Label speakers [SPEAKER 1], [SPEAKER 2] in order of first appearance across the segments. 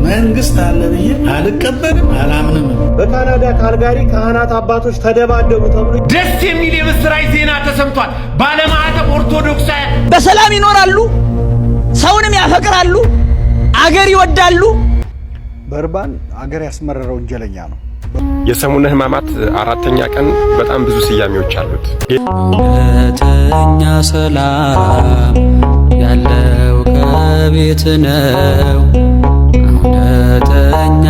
[SPEAKER 1] መንግስት አለ ብዬ አልቀበልም አላምንም።
[SPEAKER 2] በካናዳ ካልጋሪ ካህናት አባቶች ተደባደቡ ተብሎ
[SPEAKER 3] ደስ የሚል የምስራች ዜና ተሰምቷል። ባለማዕተብ ኦርቶዶክሳውያን
[SPEAKER 4] በሰላም ይኖራሉ፣ ሰውንም ያፈቅራሉ፣ አገር ይወዳሉ።
[SPEAKER 2] በርባን አገር ያስመረረ ወንጀለኛ ነው።
[SPEAKER 5] የሰሙነ ሕማማት አራተኛ ቀን በጣም ብዙ ስያሜዎች አሉት።
[SPEAKER 4] እውነተኛ ሰላም ያለው ከቤት ነው። እውነተኛ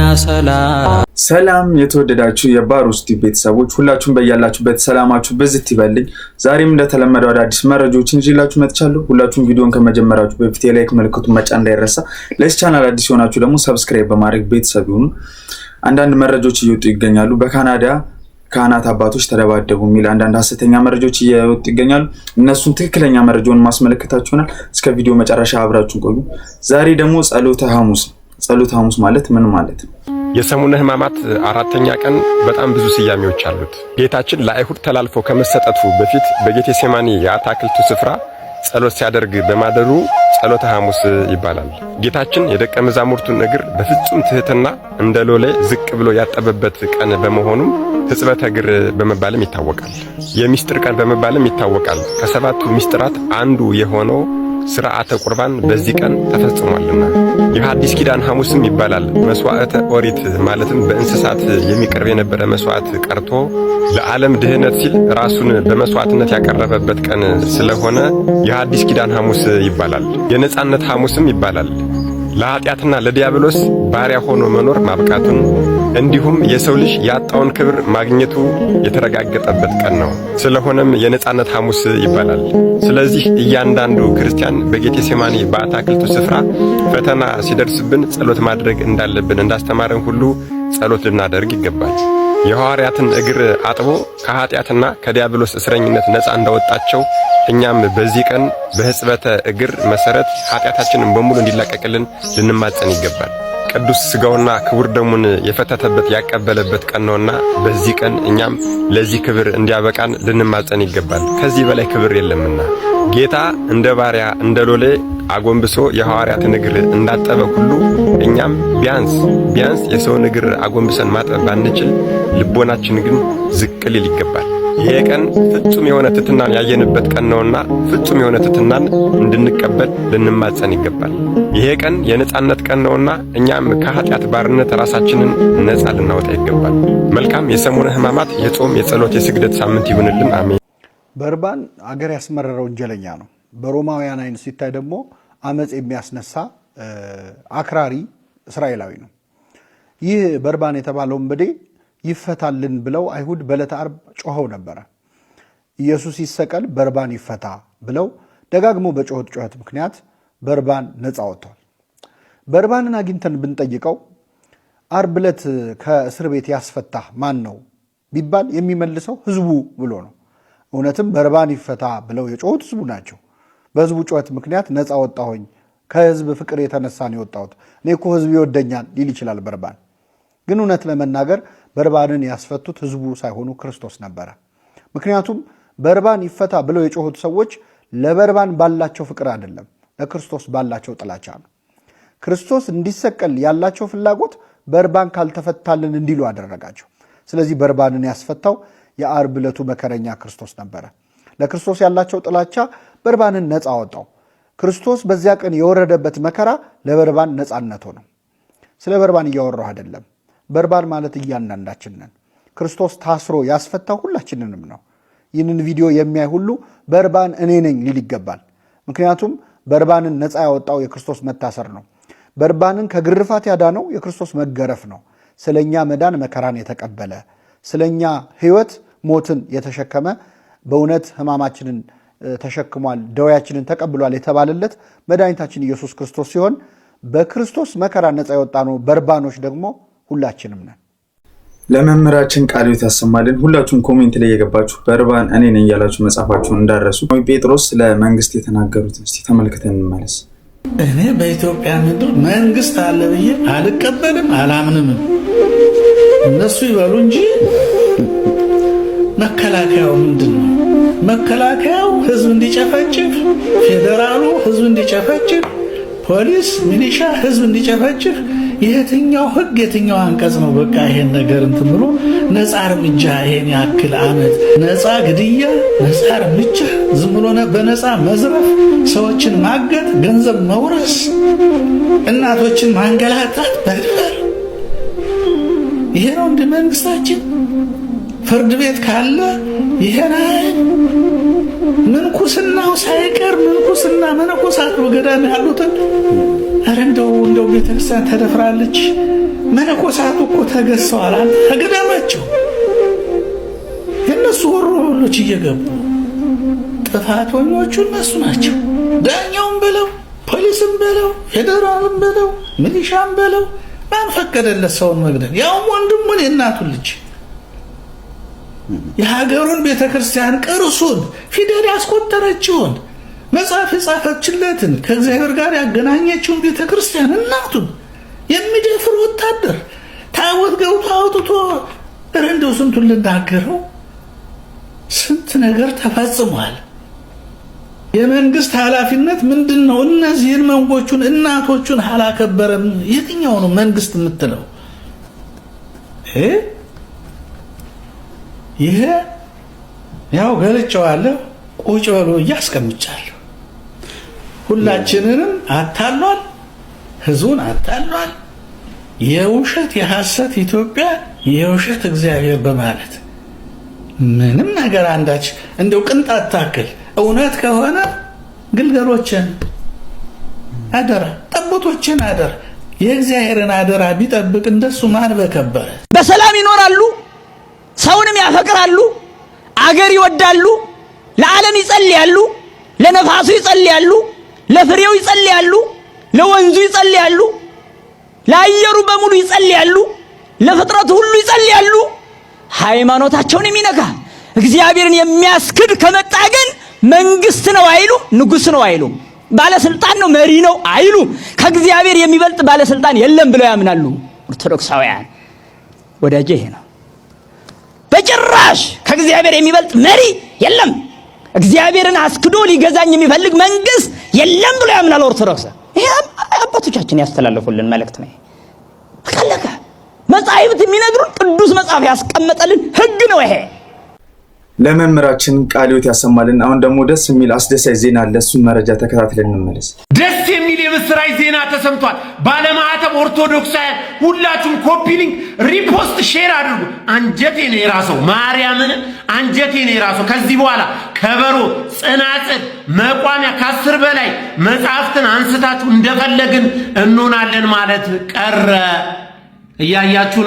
[SPEAKER 6] ሰላም የተወደዳችሁ የባሮስ ቲቪ ቤተሰቦች ሁላችሁም በያላችሁበት ሰላማችሁ በዝት ይበልኝ። ዛሬም እንደተለመደው አዳዲስ መረጃዎችን ይዤላችሁ መጥቻለሁ። ሁላችሁም ቪዲዮን ከመጀመራችሁ በፊት የላይክ ምልክቱን መጫን እንዳይረሳ። ለዚህ ቻናል አዲስ ሆናችሁ ደግሞ ሰብስክራይብ በማድረግ ቤተሰብ ይሁኑ። አንዳንድ መረጃዎች እየወጡ ይገኛሉ። በካናዳ ካህናት አባቶች ተደባደቡ የሚል አንዳንድ ሐሰተኛ መረጃዎች እየወጡ ይገኛሉ። እነሱን ትክክለኛ መረጃውን ማስመለከታችሁናል። እስከ ቪዲዮ መጨረሻ አብራችሁን ቆዩ። ዛሬ ደግሞ ጸሎተ ሐሙስ። ጸሎተ ሐሙስ ማለት ምን ማለት ነው?
[SPEAKER 5] የሰሙነ ሕማማት አራተኛ ቀን በጣም ብዙ ስያሜዎች አሉት። ጌታችን ለአይሁድ ተላልፎ ከመሰጠቱ በፊት በጌቴሴማኒ የአታክልቱ ስፍራ ጸሎት ሲያደርግ በማደሩ ጸሎተ ሐሙስ ይባላል። ጌታችን የደቀ መዛሙርቱን እግር በፍጹም ትህትና እንደ ሎሌ ዝቅ ብሎ ያጠበበት ቀን በመሆኑም ሕጽበተ እግር በመባልም ይታወቃል። የሚስጥር ቀን በመባልም ይታወቃል። ከሰባቱ ሚስጥራት አንዱ የሆነው ሥርዓተ ቁርባን በዚህ ቀን ተፈጽሟልና የሐዲስ ኪዳን ሐሙስም ይባላል። መስዋዕተ ኦሪት ማለትም በእንስሳት የሚቀርብ የነበረ መስዋዕት ቀርቶ ለዓለም ድህነት ሲል ራሱን በመስዋዕትነት ያቀረበበት ቀን ስለሆነ የሐዲስ ኪዳን ሐሙስ ይባላል። የነጻነት ሐሙስም ይባላል። ለኃጢአትና ለዲያብሎስ ባሪያ ሆኖ መኖር ማብቃቱን እንዲሁም የሰው ልጅ ያጣውን ክብር ማግኘቱ የተረጋገጠበት ቀን ነው። ስለሆነም የነጻነት ሐሙስ ይባላል። ስለዚህ እያንዳንዱ ክርስቲያን በጌቴሴማኒ በአታክልቱ ስፍራ ፈተና ሲደርስብን ጸሎት ማድረግ እንዳለብን እንዳስተማረን ሁሉ ጸሎት ልናደርግ ይገባል። የሐዋርያትን እግር አጥቦ ከኃጢአትና ከዲያብሎስ እስረኝነት ነፃ እንዳወጣቸው እኛም በዚህ ቀን በሕጽበተ እግር መሰረት ኃጢአታችንን በሙሉ እንዲላቀቅልን ልንማጸን ይገባል። ቅዱስ ሥጋውና ክቡር ደሙን የፈተተበት ያቀበለበት ቀን ነውና በዚህ ቀን እኛም ለዚህ ክብር እንዲያበቃን ልንማጸን ይገባል። ከዚህ በላይ ክብር የለምና ጌታ እንደ ባሪያ እንደ ሎሌ አጎንብሶ የሐዋርያትን እግር እንዳጠበ ሁሉ እኛም ቢያንስ የሰውን እግር አጎንብሰን ማጠብ ባንችል ልቦናችን ግን ዝቅ ሊል ይገባል። ይሄ ቀን ፍጹም የሆነ ትሕትናን ያየንበት ቀን ነውና ፍጹም የሆነ ትሕትናን እንድንቀበል ልንማጸን ይገባል። ይሄ ቀን የነጻነት ቀን ነውና እኛም ከኃጢአት ባርነት ራሳችንን ነጻ ልናወጣ ይገባል። መልካም የሰሙነ ሕማማት የጾም የጸሎት የስግደት ሳምንት ይሁንልን። አሜን።
[SPEAKER 2] በርባን አገር ያስመረረ ወንጀለኛ ነው። በሮማውያን አይን ሲታይ ደግሞ አመጽ የሚያስነሳ አክራሪ እስራኤላዊ ነው። ይህ በርባን የተባለው ወንበዴ ይፈታልን ብለው አይሁድ በዕለተ ዓርብ ጮኸው ነበረ። ኢየሱስ ይሰቀል በርባን ይፈታ ብለው ደጋግሞ በጮኸት ጩኸት ምክንያት በርባን ነፃ ወጥቷል። በርባንን አግኝተን ብንጠይቀው ዓርብ ዕለት ከእስር ቤት ያስፈታ ማን ነው ቢባል የሚመልሰው ህዝቡ ብሎ ነው። እውነትም በርባን ይፈታ ብለው የጮሁት ህዝቡ ናቸው። በህዝቡ ጩኸት ምክንያት ነፃ ወጣሁኝ፣ ከህዝብ ፍቅር የተነሳ ነው የወጣሁት፣ እኔ እኮ ህዝብ ይወደኛል ሊል ይችላል በርባን። ግን እውነት ለመናገር በርባንን ያስፈቱት ህዝቡ ሳይሆኑ ክርስቶስ ነበረ። ምክንያቱም በርባን ይፈታ ብለው የጮሁት ሰዎች ለበርባን ባላቸው ፍቅር አይደለም፣ ለክርስቶስ ባላቸው ጥላቻ ነው። ክርስቶስ እንዲሰቀል ያላቸው ፍላጎት በርባን ካልተፈታልን እንዲሉ አደረጋቸው። ስለዚህ በርባንን ያስፈታው የዓርብ ዕለቱ መከረኛ ክርስቶስ ነበረ። ለክርስቶስ ያላቸው ጥላቻ በርባንን ነፃ አወጣው። ክርስቶስ በዚያ ቀን የወረደበት መከራ ለበርባን ነፃነቱ ነው። ስለ በርባን እያወራሁ አይደለም። በርባን ማለት እያንዳንዳችን ነን። ክርስቶስ ታስሮ ያስፈታው ሁላችንንም ነው። ይህንን ቪዲዮ የሚያይ ሁሉ በርባን እኔ ነኝ ሊል ይገባል። ምክንያቱም በርባንን ነፃ ያወጣው የክርስቶስ መታሰር ነው። በርባንን ከግርፋት ያዳነው የክርስቶስ መገረፍ ነው። ስለኛ መዳን መከራን የተቀበለ ስለኛ ሕይወት ሞትን የተሸከመ በእውነት ሕማማችንን ተሸክሟል፣ ደዌያችንን ተቀብሏል የተባለለት መድኃኒታችን ኢየሱስ ክርስቶስ ሲሆን በክርስቶስ መከራ ነፃ የወጣ ነው። በርባኖች ደግሞ ሁላችንም ነን።
[SPEAKER 6] ለመምህራችን ቃልዮት ያሰማልን። ሁላችሁም ኮሜንት ላይ የገባችሁ በርባን እኔ ነኝ ያላችሁ መጻፋችሁን እንዳረሱ። ጴጥሮስ ስለ መንግስት የተናገሩት እስቲ ተመልክተን እንመለስ።
[SPEAKER 1] እኔ በኢትዮጵያ ምድር መንግስት አለ ብዬ አልቀበልም አላምንም። እነሱ ይበሉ እንጂ መከላከያው ምንድን ነው? መከላከያው ህዝብ እንዲጨፈጭፍ፣ ፌዴራሉ ህዝብ እንዲጨፈጭፍ፣ ፖሊስ ሚሊሻ ህዝብ እንዲጨፈጭፍ የትኛው ህግ የትኛው አንቀጽ ነው? በቃ ይሄን ነገር እንትን ብሎ ነፃ እርምጃ ይሄን ያክል ዓመት ነፃ ግድያ፣ ነፃ እርምጃ፣ ዝም ብሎ በነፃ መዝረፍ፣ ሰዎችን ማገት፣ ገንዘብ መውረስ፣ እናቶችን ማንገላታት፣ መድፈር። ይሄ ነው እንደ መንግስታችን? ፍርድ ቤት ካለ ይሄን ምንኩስናው ሳይቀር ምንኩስና መነኮሳት በገዳም ያሉትን አረ እንደው ቤተክርስቲያን ተደፍራለች። መነኮሳቱ እኮ ተገዝተዋል ከገዳማቸው። የነሱ ወሮበሎች እየገቡ ጥፋተኞቹ እነሱ ናቸው። ዳኛውም በለው ፖሊስም በለው ፌደራልም በለው ሚሊሻም በለው ማን ፈቀደለት ሰውን መግደል? ያውም ወንድሙን የእናቱን ልጅ የሀገሩን ቤተክርስቲያን ቅርሱን ፊደል ያስቆጠረችውን መጽሐፍ የጻፈችለትን ከእግዚአብሔር ጋር ያገናኘችውን ቤተክርስቲያን እናቱን የሚደፍር ወታደር ታቦት ገብቶ አውጥቶ እንደው ስንቱን ልናገረው። ስንት ነገር ተፈጽሟል። የመንግስት ኃላፊነት ምንድነው? እነዚህን መንጎቹን እናቶቹን አላከበረም። የትኛው ነው መንግስት የምትለው? ይሄ ያው ገልጨዋለሁ፣ ቁጭ በሎ እያስቀምጫለሁ። ሁላችንንም አታሏል፣ ህዝቡን አታሏል። የውሸት የሐሰት ኢትዮጵያ የውሸት እግዚአብሔር በማለት ምንም ነገር አንዳች እንደው ቅንጣት ታክል እውነት ከሆነ ግልገሎችን አደራ፣ ጠቦቶችን አደራ፣ የእግዚአብሔርን አደራ ቢጠብቅ እንደሱ ማን በከበረ።
[SPEAKER 4] በሰላም ይኖራሉ፣ ሰውንም ያፈቅራሉ፣ አገር ይወዳሉ፣ ለዓለም ይጸልያሉ፣ ለነፋሱ ይጸልያሉ፣ ለፍሬው ይጸልያሉ፣ ለወንዙ ይጸልያሉ፣ ለአየሩ በሙሉ ይጸልያሉ፣ ለፍጥረቱ ሁሉ ይጸልያሉ። ሃይማኖታቸውን የሚነካ እግዚአብሔርን የሚያስክድ ከመጣ ግን መንግስት ነው አይሉ፣ ንጉስ ነው አይሉ፣ ባለስልጣን ነው መሪ ነው አይሉ። ከእግዚአብሔር የሚበልጥ ባለስልጣን የለም ብለው ያምናሉ ኦርቶዶክሳውያን። ወዳጄ ይሄ ነው። በጭራሽ ከእግዚአብሔር የሚበልጥ መሪ የለም፣ እግዚአብሔርን አስክዶ ሊገዛኝ የሚፈልግ መንግስት የለም ብሎ ያምናል ኦርቶዶክስ። ይሄ አባቶቻችን ያስተላለፉልን መልእክት ነው። በቃ መጻሕፍት የሚነግሩን ቅዱስ መጽሐፍ ያስቀመጠልን ህግ ነው ይሄ።
[SPEAKER 6] ለመምህራችን ቃለ ሕይወት ያሰማልን። አሁን ደግሞ ደስ የሚል አስደሳች ዜና አለ። እሱን መረጃ ተከታትለን እንመለስ።
[SPEAKER 3] ደስ የሚል የምስራች ዜና ተሰምቷል። ባለማዕተብ ኦርቶዶክሳውያን ሁላችሁም ኮፒ ሊንክ፣ ሪፖስት፣ ሼር አድርጉ። አንጀቴ ነው የራሰው፣ ማርያምን አንጀቴ ነው የራሰው። ከዚህ በኋላ ከበሮ፣ ጽናጽል፣ መቋሚያ ከ10 በላይ መጽሐፍትን አንስታችሁ እንደፈለግን እንሆናለን ማለት ቀረ። እያያችሁ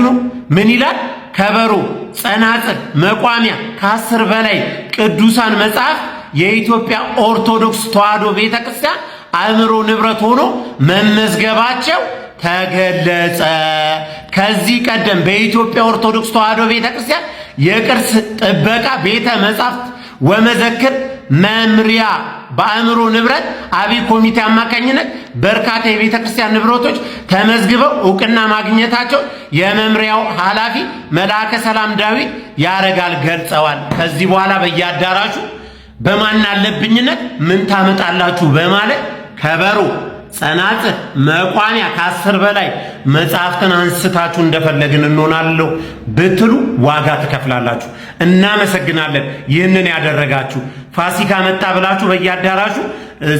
[SPEAKER 3] ነው። ምን ይላል? ከበሮ፣ ጸናጽል፣ መቋሚያ ከ10 በላይ ቅዱሳን መጽሐፍ የኢትዮጵያ ኦርቶዶክስ ተዋሕዶ ቤተክርስቲያን አእምሮ ንብረት ሆኖ መመዝገባቸው ተገለጸ። ከዚህ ቀደም በኢትዮጵያ ኦርቶዶክስ ተዋሕዶ ቤተክርስቲያን የቅርስ ጥበቃ ቤተ መጻሕፍት ወመዘክር መምሪያ በአእምሮ ንብረት አብይ ኮሚቴ አማካኝነት በርካታ የቤተ ክርስቲያን ንብረቶች ተመዝግበው ዕውቅና ማግኘታቸው የመምሪያው ኃላፊ መልአከ ሰላም ዳዊት ያረጋል ገልጸዋል። ከዚህ በኋላ በየአዳራሹ በማናለብኝነት ምን ታመጣላችሁ በማለት ከበሮ፣ ጸናጽል፣ መቋሚያ ከ10 በላይ መጽሐፍትን አንስታችሁ እንደፈለግን እንሆናለሁ ብትሉ ዋጋ ትከፍላላችሁ። እናመሰግናለን። ይህንን ያደረጋችሁ ፋሲካ መጣ ብላችሁ በየአዳራሹ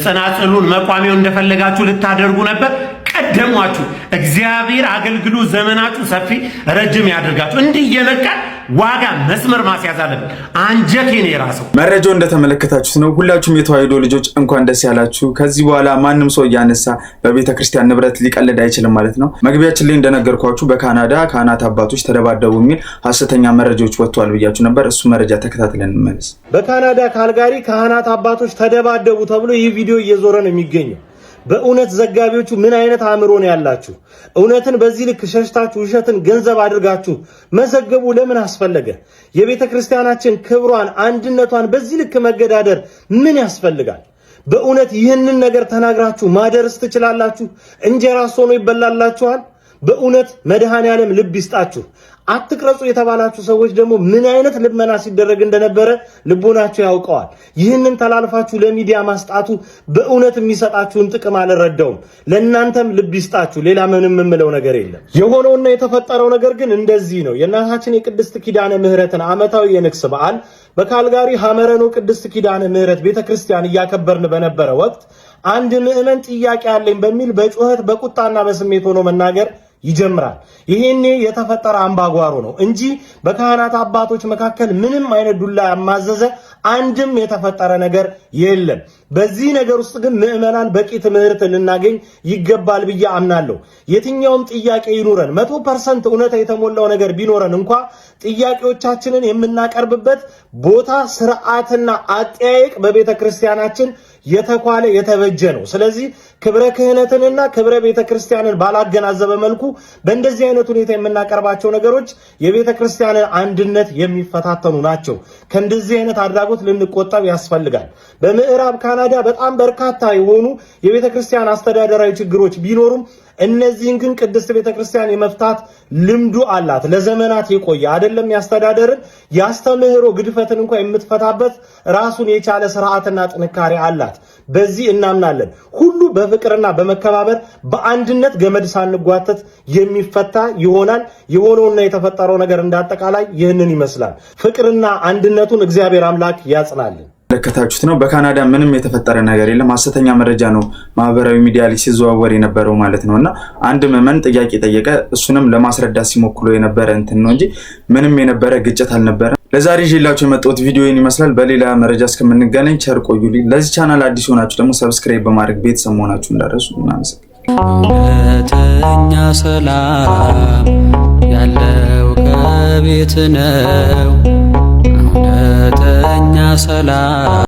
[SPEAKER 3] ጸናጽሉን መቋሚያውን እንደፈለጋችሁ ልታደርጉ ነበር። ቀደሟችሁ። እግዚአብሔር አገልግሎ ዘመናችሁ ሰፊ ረጅም ያደርጋችሁ። እንዲህ የመቃል ዋጋ መስመር ማስያዝ አለብን። አንጀቴን የራሰው
[SPEAKER 6] መረጃው እንደተመለከታችሁት ነው። ሁላችሁም የተዋሕዶ ልጆች እንኳን ደስ ያላችሁ። ከዚህ በኋላ ማንም ሰው እያነሳ በቤተ ክርስቲያን ንብረት ሊቀልድ አይችልም ማለት ነው። መግቢያችን ላይ እንደነገርኳችሁ በካናዳ ካህናት አባቶች ተደባደቡ የሚል ሐሰተኛ መረጃዎች ወጥቷል ብያችሁ ነበር። እሱ መረጃ ተከታትለን እንመለስ።
[SPEAKER 7] በካናዳ ካልጋሪ ካህናት አባቶች ተደባደቡ ተብሎ ይህ ቪዲዮ እየዞረ ነው የሚገኘው። በእውነት ዘጋቢዎቹ ምን አይነት አእምሮ ነው ያላችሁ? እውነትን በዚህ ልክ ሸሽታችሁ ውሸትን ገንዘብ አድርጋችሁ መዘገቡ ለምን አስፈለገ? የቤተ ክርስቲያናችን ክብሯን፣ አንድነቷን በዚህ ልክ መገዳደር ምን ያስፈልጋል? በእውነት ይህንን ነገር ተናግራችሁ ማደርስ ትችላላችሁ? እንጀራስ ሆኖ ይበላላችኋል? በእውነት መድኃኔዓለም ልብ ይስጣችሁ። አትቅረጹ የተባላችሁ ሰዎች ደግሞ ምን አይነት ልመና ሲደረግ እንደነበረ ልቦናችሁ ያውቀዋል። ይህንን ተላልፋችሁ ለሚዲያ ማስጣቱ በእውነት የሚሰጣችሁን ጥቅም አልረዳውም። ለእናንተም ልብ ይስጣችሁ። ሌላ ምንም የምለው ነገር የለም። የሆነውና የተፈጠረው ነገር ግን እንደዚህ ነው። የእናታችን የቅድስት ኪዳነ ምህረትን ዓመታዊ የንግስ በዓል በካልጋሪ ሐመረኖ ቅድስት ኪዳነ ምህረት ቤተክርስቲያን እያከበርን በነበረ ወቅት አንድ ምዕመን ጥያቄ አለኝ በሚል በጩኸት በቁጣና በስሜት ሆኖ መናገር ይጀምራል። ይሄኔ የተፈጠረ አምባጓሮ ነው እንጂ በካህናት አባቶች መካከል ምንም አይነት ዱላ ያማዘዘ አንድም የተፈጠረ ነገር የለም። በዚህ ነገር ውስጥ ግን ምዕመናን በቂ ትምህርት ልናገኝ ይገባል ብዬ አምናለሁ። የትኛውም ጥያቄ ይኑረን 100% እውነት የተሞላው ነገር ቢኖረን እንኳ ጥያቄዎቻችንን የምናቀርብበት ቦታ ስርዓትና አጠያየቅ በቤተ ክርስቲያናችን የተኳለ የተበጀ ነው። ስለዚህ ክብረ ክህነትንና ክብረ ቤተ ክርስቲያንን ባላገናዘበ መልኩ በእንደዚህ አይነት ሁኔታ የምናቀርባቸው ነገሮች የቤተ ክርስቲያንን አንድነት የሚፈታተኑ ናቸው። ከእንደዚህ አይነት አድራጎት ልንቆጠብ ያስፈልጋል። በምዕራብ ካናዳ በጣም በርካታ የሆኑ የቤተ ክርስቲያን አስተዳደራዊ ችግሮች ቢኖሩም እነዚህን ግን ቅድስት ቤተክርስቲያን የመፍታት ልምዱ አላት። ለዘመናት የቆየ አይደለም ያስተዳደርን ያስተምህሮ ግድፈትን እንኳን የምትፈታበት ራሱን የቻለ ስርዓትና ጥንካሬ አላት። በዚህ እናምናለን። ሁሉ በፍቅርና በመከባበር በአንድነት ገመድ ሳንጓተት የሚፈታ ይሆናል። የሆነውና የተፈጠረው ነገር እንዳጠቃላይ ይህንን ይመስላል። ፍቅርና አንድነቱን እግዚአብሔር አምላክ ያጽናልን።
[SPEAKER 6] ለከታችሁት ነው። በካናዳ ምንም የተፈጠረ ነገር የለም። ሐሰተኛ መረጃ ነው ማህበራዊ ሚዲያ ላይ ሲዘዋወር የነበረው ማለት ነውና አንድ ምዕመን ጥያቄ ጠየቀ። እሱንም ለማስረዳት ሲሞክሩ የነበረ እንትን ነው እንጂ ምንም የነበረ ግጭት አልነበረም። ለዛሬ ይዤላችሁ የመጣሁት ቪዲዮን ይመስላል። በሌላ መረጃ እስከምንገናኝ ቸር ቆዩልኝ። ለዚህ ቻናል አዲስ ሆናችሁ ደግሞ ሰብስክራይብ በማድረግ ቤተሰብ መሆናችሁ እንዳትረሱ።
[SPEAKER 8] እውነተኛ ሰላም ያለው ከቤት ነው። እውነተኛ ሰላም